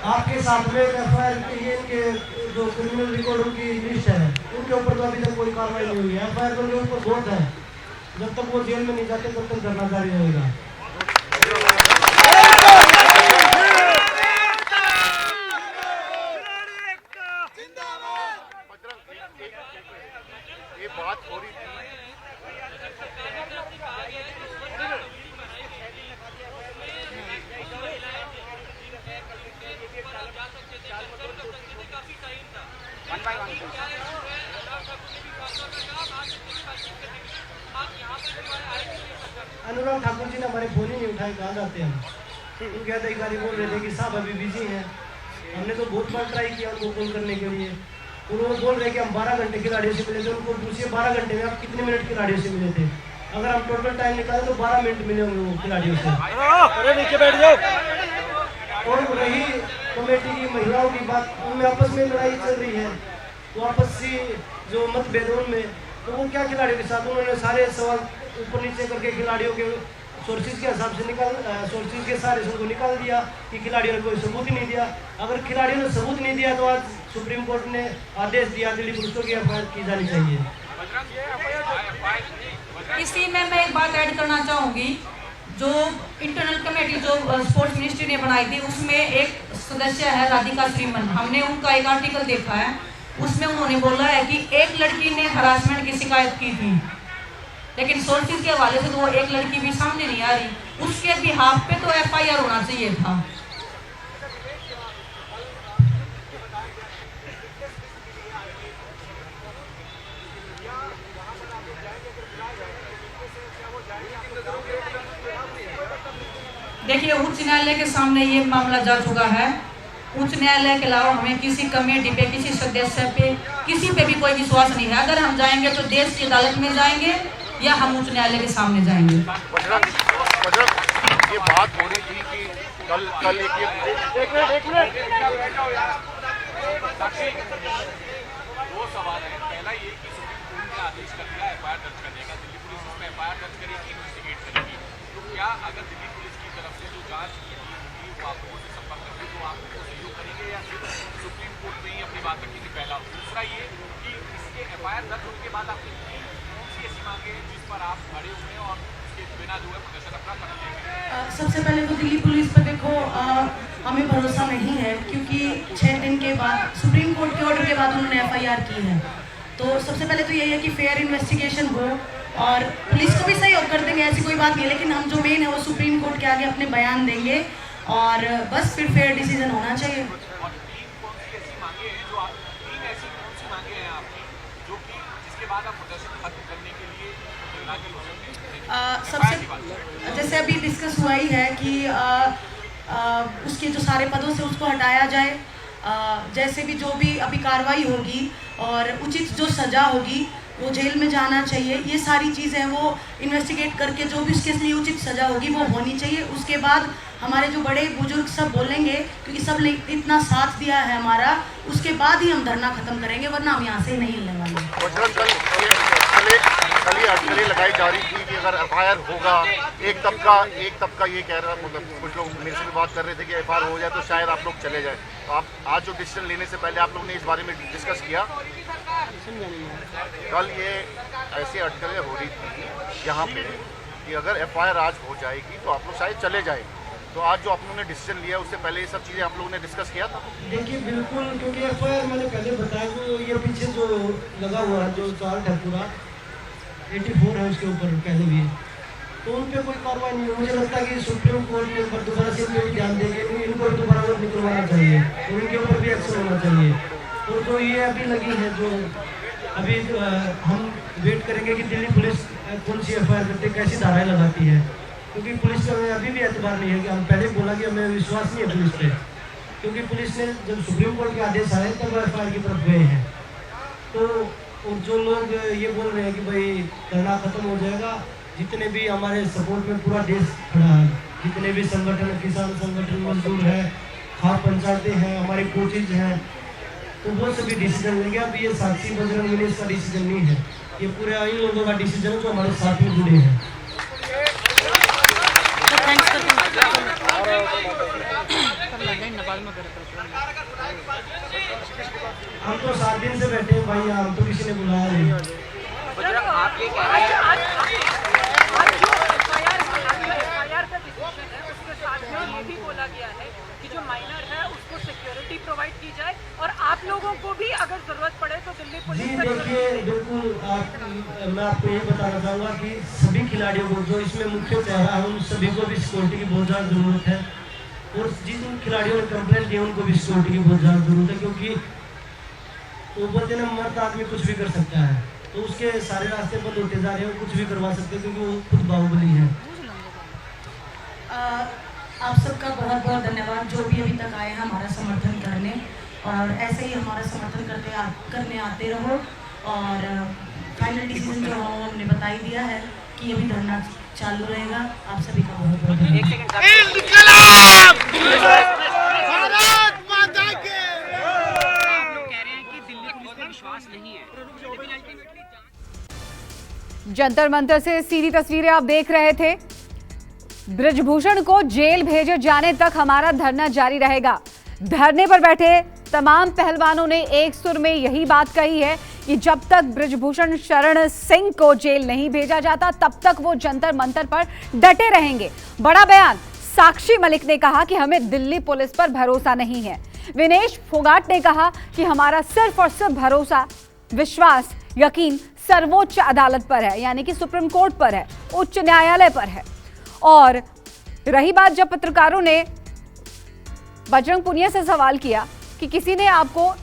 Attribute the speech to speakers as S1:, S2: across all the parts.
S1: आपके साथ में एफआईआर ये इनके जो क्रिमिनल रिकॉर्ड की लिस्ट है उनके ऊपर तो अभी तक कोई कार्रवाई नहीं हुई है। एफआईआर तो उनके ऊपर बहुत है, जब तक वो जेल में नहीं जाते तब तक धरना जारी रहेगा।
S2: ये बात हो रही थी
S1: अनुराग ठाकुर जी ने हमारे फोन ही नहीं उठाए, कहाँ जाते हैं? उनके अधिकारी बोल रहे थे कि साहब अभी बिजी हैं। हमने तो बहुत बार ट्राई किया उनको कॉल करने के लिए, उन्होंने बोल रहे कि हम 12 घंटे खिलाड़ियों से मिले थे। उनको पूछिए 12 घंटे में आप कितने मिनट खिलाड़ियों से मिले थे? अगर हम टोटल टाइम निकालें तो 12 मिनट मिले होंगे वो खिलाड़ियों से।
S3: अरे नीचे बैठ जाओ।
S1: और रही कमेटी की महिलाओं की बात, उनमें आपस में लड़ाई चल रही है, वो आपसी जो मतभेद उनमें, तो वो क्या खिलाड़ियों के साथ उन्होंने सारे सवाल ऊपर नीचे करके खिलाड़ियों के सोर्सेज के हिसाब से सोर्सेज के सारे को निकाल दिया कि खिलाड़ियों ने कोई सबूत ही नहीं दिया। अगर खिलाड़ियों ने सबूत नहीं दिया तो आज सुप्रीम कोर्ट ने आदेश दिया दिल्ली पुलिस को कि एफआईआर की जानी चाहिए।
S4: इसी में मैं एक बात ऐड करना चाहूँगी, जो इंटरनल कमेटी जो स्पोर्ट्स मिनिस्ट्री ने बनाई थी उसमें एक सदस्य है राधिका श्रीमन। हमने उनका एक आर्टिकल देखा है, उसमें उन्होंने बोला है कि एक लड़की ने हरासमेंट की शिकायत की थी, लेकिन सोर्सेज के हवाले से तो वो एक लड़की भी सामने नहीं आ रही। उसके बिहाफ पे तो एफआईआर होना चाहिए था। देखिए, उच्च न्यायालय के सामने ये मामला जा चुका है। उच्च न्यायालय के अलावा हमें किसी कमेटी पे, किसी सदस्य पे, किसी पे भी कोई विश्वास नहीं है। अगर हम जाएंगे तो देश की अदालत में जाएंगे या हम उच्च न्यायालय के सामने जाएंगे।
S2: ये बात हो रही थी कि कल एक मिनट
S5: दो सवाल है। पहला ये कि सुप्रीम कोर्ट ने आदेश कर दिया एफआईआर दर्ज करने का, दिल्ली पुलिस उसमें एफआईआर दर्ज करेगी, इन्वेस्टिगेट करेगी। तो क्या अगर दिल्ली पुलिस की तरफ से जो जांच की होगी वो आपको से संपर्क करके तो आप उनको सहयोग करेंगे या फिर सुप्रीम कोर्ट में ही अपनी बात रखेंगे? पहला। दूसरा ये कि इसके एफआईआर दर्ज होने के बाद आपकी कौन सी ऐसी मांगे जिस पर आप खड़े हुए हैं और उसके बिना जो है प्रदर्शन अपना कर लेंगे?
S6: सबसे पहले तो दिल्ली पुलिस पर देखो हमें भरोसा नहीं है, क्योंकि 6 दिन के बाद सुप्रीम कोर्ट के ऑर्डर के बाद उन्होंने एफआईआर की है। तो सबसे पहले तो यही है कि फेयर इन्वेस्टिगेशन हो और पुलिस को भी सहयोग कर देंगे, ऐसी कोई बात नहीं। लेकिन हम जो मेन है वो सुप्रीम कोर्ट के आगे अपने बयान देंगे और बस फिर फेयर डिसीजन होना चाहिए। सबसे जैसे अभी डिस्कस हुआ ही है कि उसके जो सारे पदों से उसको हटाया जाए, जैसे भी जो भी अभी कार्रवाई होगी और उचित जो सज़ा होगी वो जेल में जाना चाहिए। ये सारी चीज़ें वो इन्वेस्टिगेट करके जो भी उसके लिए उचित सज़ा होगी वो होनी चाहिए। उसके बाद हमारे जो बड़े बुजुर्ग सब बोलेंगे, क्योंकि सब ने इतना साथ दिया है हमारा, उसके बाद ही हम धरना खत्म करेंगे, वरना हम यहाँ से नहीं हिलने वाले।
S2: कल ये अटकलें लगाई जा रही थी कि अगर एफआईआर होगा, एक तबका ये कह रहा, मतलब कुछ लोग मेरे से भी बात कर रहे थे कि एफआईआर हो जाए तो शायद आप लोग चले जाए। तो आप आज जो डिसीजन लेने से पहले आप लोग ने इस बारे में डिस्कस किया? कल ये ऐसी अटकलें हो रही थी यहाँ पे कि अगर एफआईआर आज हो जाएगी तो आप लोग शायद चले जाए। तो आज जो आप लोगों ने डिसीजन लिया उससे पहले ये सब चीज़ें आप लोगों ने डिस्कस किया था?
S1: देखिए बिल्कुल, क्योंकि एफआईआर मैंने पहले बताया कि ये पीछे जो लगा हुआ है, जो चार्ट है पूरा 84 है उसके ऊपर पहले भी, तो उन पर कोई कार्रवाई नहीं है। मुझे लगता है कि सुप्रीम कोर्ट के ऊपर दोबारा से भी ध्यान देंगे, इनको दोबारा वोट निकलवाना चाहिए और उनके ऊपर भी एक्शन होना चाहिए। तो जो ये अभी लगी है, जो अभी हम वेट करेंगे कि दिल्ली पुलिस कौन सी एफआईआर करती है, कैसी धाराएं लगाती है, क्योंकि पुलिस का अभी भी एतबार नहीं है। कि हम पहले बोला कि हमें विश्वास नहीं है पुलिस पे, क्योंकि पुलिस ने जब सुप्रीम कोर्ट के आदेश आए तब एफआईआर की तरफ गए हैं। तो और जो लोग ये बोल रहे हैं कि भाई धरना खत्म हो जाएगा, जितने भी हमारे सपोर्ट में पूरा देश खड़ा है, जितने भी संगठन, किसान संगठन, मजदूर है, खाप पंचायतें हैं, हमारे कोचेज हैं, तो वो सभी डिसीजन लेंगे। अब ये साक्षी बजरंग मिनेश का डिसीजन नहीं है, ये पूरे इन लोगों का डिसीजन है जो हमारे साथ में जुड़े हैं।
S4: थैंक्स
S1: हम तो 7 दिन से बैठे हैं भाई, हम तो किसी ने बुलाया नहीं।
S5: आप ये कह रहे हैं
S3: उसके साथ में ये भी बोला गया है कि जो माइनर है उसको सिक्योरिटी प्रोवाइड की जाए और आप लोगों को भी अगर जरूरत पड़े तो दिल्ली
S1: जी
S3: पुलिस
S1: देखिए, बिल्कुल मैं आपको ये बताना चाहूँगा कि सभी खिलाड़ियों को, जो इसमें मुख्य चेहरा है, उन सभी को भी सिक्योरिटी की बहुत ज़्यादा ज़रूरत है। और जिन खिलाड़ियों ने कंप्लेंट की उनको भी सिक्योरिटी की बहुत ज़्यादा ज़रूरत है, क्योंकि वो बोलते हैं मर्द आदमी कुछ भी कर सकता है, तो उसके सारे रास्ते बंद होते जा रहे हैं, कुछ भी करवा सकते हैं, क्योंकि वो खुद बाहुबली है।
S6: आप सबका बहुत बहुत धन्यवाद जो भी अभी तक आए हैं हमारा समर्थन करने, और ऐसे ही हमारा समर्थन करने आते रहो। और फाइनल डिसीजन जो हमने बता ही दिया है कि अभी धरना चालू रहेगा। आप सभी का बहुत बहुत
S7: जंतर मंतर से सीधी तस्वीरें आप देख रहे थे। ब्रजभूषण को जेल भेजे जाने तक हमारा धरना जारी रहेगा। धरने पर बैठे तमाम पहलवानों ने एक सुर में यही बात कही है कि जब तक ब्रजभूषण शरण सिंह को जेल नहीं भेजा जाता तब तक वो जंतर मंतर पर डटे रहेंगे। बड़ा बयान, साक्षी मलिक ने कहा कि हमें दिल्ली पुलिस पर भरोसा नहीं है। विनेश फोगाट ने कहा कि हमारा सिर्फ और सिर्फ भरोसा, विश्वास, यकीन सर्वोच्च अदालत पर है, यानी कि सुप्रीम कोर्ट पर है, उच्च न्यायालय पर है। और रही बात, जब पत्रकारों ने बजरंग पुनिया से सवाल किया कि किसी ने आपको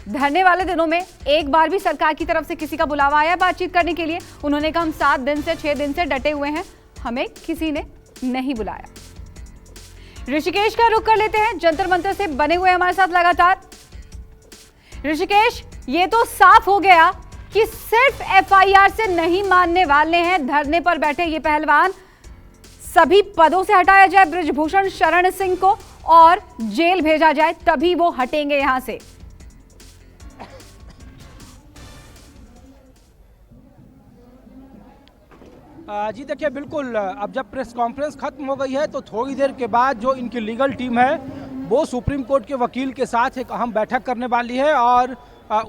S7: धरने वाले दिनों में एक बार भी सरकार की तरफ से किसी का बुलावा आया बातचीत करने के लिए, उन्होंने कहा हम 7 दिन से 6 दिन से डटे हुए हैं, हमें किसी ने नहीं बुलाया। ऋषिकेश का रुख कर लेते हैं, जंतर मंतर से बने हुए हमारे साथ लगातार। ऋषिकेश, ये तो साफ हो गया कि सिर्फ एफआईआर से नहीं मानने वाले हैं धरने पर बैठे ये पहलवान। सभी पदों से हटाया जाए ब्रजभूषण शरण सिंह को और जेल भेजा जाए, तभी वो हटेंगे यहां से।
S8: जी देखिए, बिल्कुल अब जब प्रेस कॉन्फ्रेंस खत्म हो गई है तो थोड़ी देर के बाद जो इनकी लीगल टीम है वो सुप्रीम कोर्ट के वकील के साथ एक अहम बैठक करने वाली है और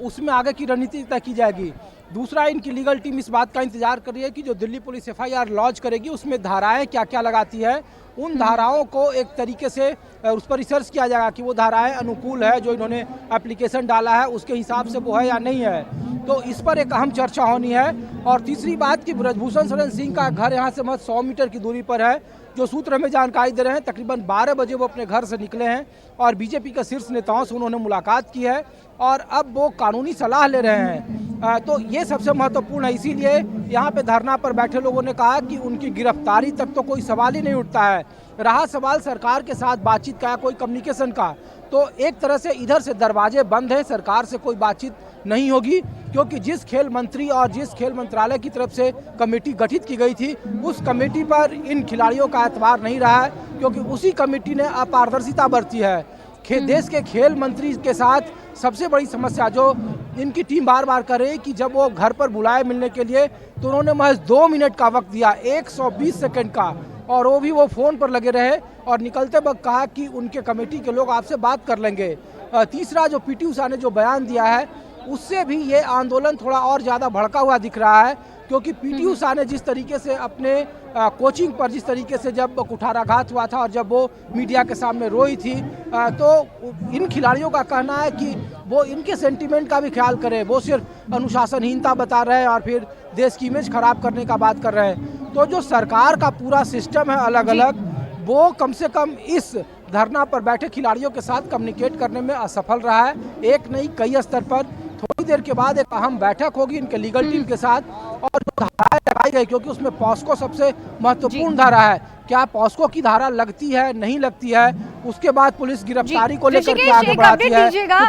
S8: उसमें आगे की रणनीति तय की जाएगी। दूसरा, इनकी लीगल टीम इस बात का इंतजार कर रही है कि जो दिल्ली पुलिस एफआईआर लॉन्च करेगी उसमें धाराएं क्या क्या लगाती है, उन धाराओं को एक तरीके से उस पर रिसर्च किया जाएगा कि वो धाराएं अनुकूल है, जो इन्होंने एप्लीकेशन डाला है उसके हिसाब से वो है या नहीं है। तो इस पर एक अहम चर्चा होनी है। और तीसरी बात कि ब्रजभूषण शरण सिंह का घर यहाँ से महज 100 मीटर की दूरी पर है। जो सूत्र हमें जानकारी दे रहे हैं, तकरीबन 12 बजे वो अपने घर से निकले हैं और बीजेपी के शीर्ष नेताओं से उन्होंने मुलाकात की है और अब वो कानूनी सलाह ले रहे हैं। तो ये सबसे महत्वपूर्ण है, इसीलिए यहाँ पे धरना पर बैठे लोगों ने कहा कि उनकी गिरफ्तारी तक तो कोई सवाल ही नहीं उठता है। रहा सवाल सरकार के साथ बातचीत का, कोई कम्युनिकेशन का, तो एक तरह से इधर से दरवाजे बंद हैं, सरकार से कोई बातचीत नहीं होगी, क्योंकि जिस खेल मंत्री और जिस खेल मंत्रालय की तरफ से कमेटी गठित की गई थी उस कमेटी पर इन खिलाड़ियों का एतबार नहीं रहा है, क्योंकि उसी कमेटी ने अपारदर्शिता बरती है। देश के खेल मंत्री के साथ सबसे बड़ी समस्या जो इनकी टीम बार बार कर रही है कि जब वो घर पर बुलाए मिलने के लिए तो उन्होंने महज 2 मिनट का वक्त दिया, 120 सेकंड का, और वो भी वो फ़ोन पर लगे रहे और निकलते वक्त कहा कि उनके कमेटी के लोग आपसे बात कर लेंगे। तीसरा, जो पीटी उषा ने जो बयान दिया है उससे भी ये आंदोलन थोड़ा और ज़्यादा भड़का हुआ दिख रहा है, क्योंकि पीटी उषा ने जिस तरीके से अपने कोचिंग पर जिस तरीके से जब कुठाराघात हुआ था और जब वो मीडिया के सामने रोई थी, तो इन खिलाड़ियों का कहना है कि वो इनके सेंटीमेंट का भी ख्याल करें, वो सिर्फ अनुशासनहीनता बता रहे हैं और फिर देश की इमेज खराब करने का बात कर रहे हैं। तो जो सरकार का पूरा सिस्टम है अलग अलग, वो कम से कम इस धरना पर बैठे खिलाड़ियों के साथ कम्युनिकेट करने में असफल रहा है। एक नहीं, कई स्तर पर थोड़ी देर के बाद एक अहम बैठक होगी इनके लीगल टीम के साथ और जो धाराएं लगाई गई, क्योंकि उसमें पॉस्को सबसे महत्वपूर्ण धारा है, क्या पॉस्को की धारा लगती है नहीं लगती है, उसके बाद पुलिस गिरफ्तारी को लेकर के आगे बढ़ाती है।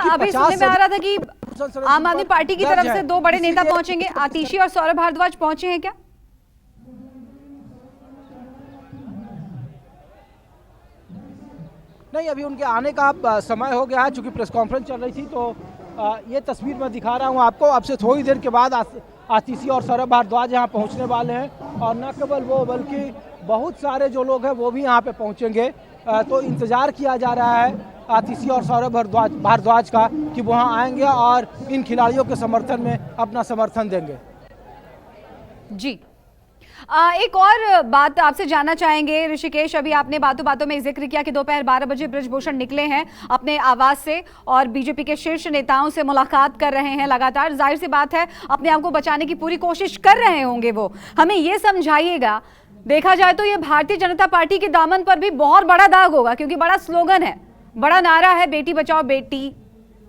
S7: अभी सुनने में आ रहा था कि आम आदमी पार्टी की तरफ से 2 बड़े नेता पहुंचेंगे, आतिशी और सौरभ भारद्वाज पहुंचे हैं क्या?
S8: नहीं, अभी उनके आने का समय हो गया है, चूंकि प्रेस कॉन्फ्रेंस चल रही थी तो ये तस्वीर मैं दिखा रहा हूँ आपको। अब से थोड़ी देर के बाद आतिशी और सौरभ भारद्वाज यहाँ पहुँचने वाले हैं और न केवल वो बल्कि बहुत सारे जो लोग हैं वो भी यहाँ पे पहुँचेंगे। तो इंतज़ार किया जा रहा है आतिशी और सौरभ भारद्वाज का कि वहाँ आएंगे और इन खिलाड़ियों के समर्थन में अपना समर्थन देंगे।
S7: जी एक और बात आपसे जानना चाहेंगे ऋषिकेश, अभी आपने बातों बातों में जिक्र किया कि दोपहर 12 बजे ब्रजभूषण निकले हैं अपने आवास से और बीजेपी के शीर्ष नेताओं से मुलाकात कर रहे हैं लगातार। जाहिर सी बात है अपने आप को बचाने की पूरी कोशिश कर रहे होंगे वो। हमें ये समझाइएगा, देखा जाए तो ये भारतीय जनता पार्टी के दामन पर भी बहुत बड़ा दाग होगा, क्योंकि बड़ा स्लोगन है, बड़ा नारा है, बेटी बचाओ बेटी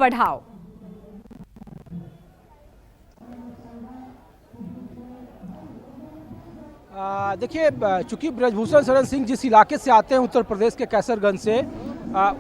S7: पढ़ाओ।
S8: देखिए, चूंकि ब्रजभूषण शरण सिंह जिस इलाके से आते हैं उत्तर प्रदेश के कैसरगंज से,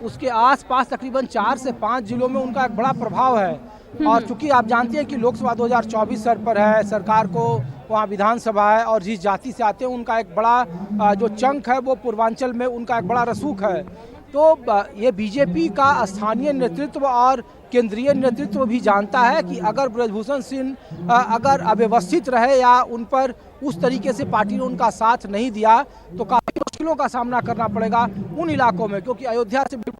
S8: उसके आसपास तकरीबन 4 से 5 जिलों में उनका एक बड़ा प्रभाव है। और चूंकि आप जानते हैं कि लोकसभा 2024 सर पर है, सरकार को वहाँ विधानसभा है और जिस जाति से आते हैं उनका एक बड़ा जो चंक है वो पूर्वांचल में उनका एक बड़ा रसूख है। तो ये बीजेपी का स्थानीय नेतृत्व और केंद्रीय नेतृत्व भी जानता है कि अगर ब्रजभूषण सिंह अगर अव्यवस्थित रहे या उन पर उस तरीके से पार्टी ने उनका साथ नहीं दिया तो काफ़ी मुश्किलों का सामना करना पड़ेगा उन इलाकों में, क्योंकि अयोध्या से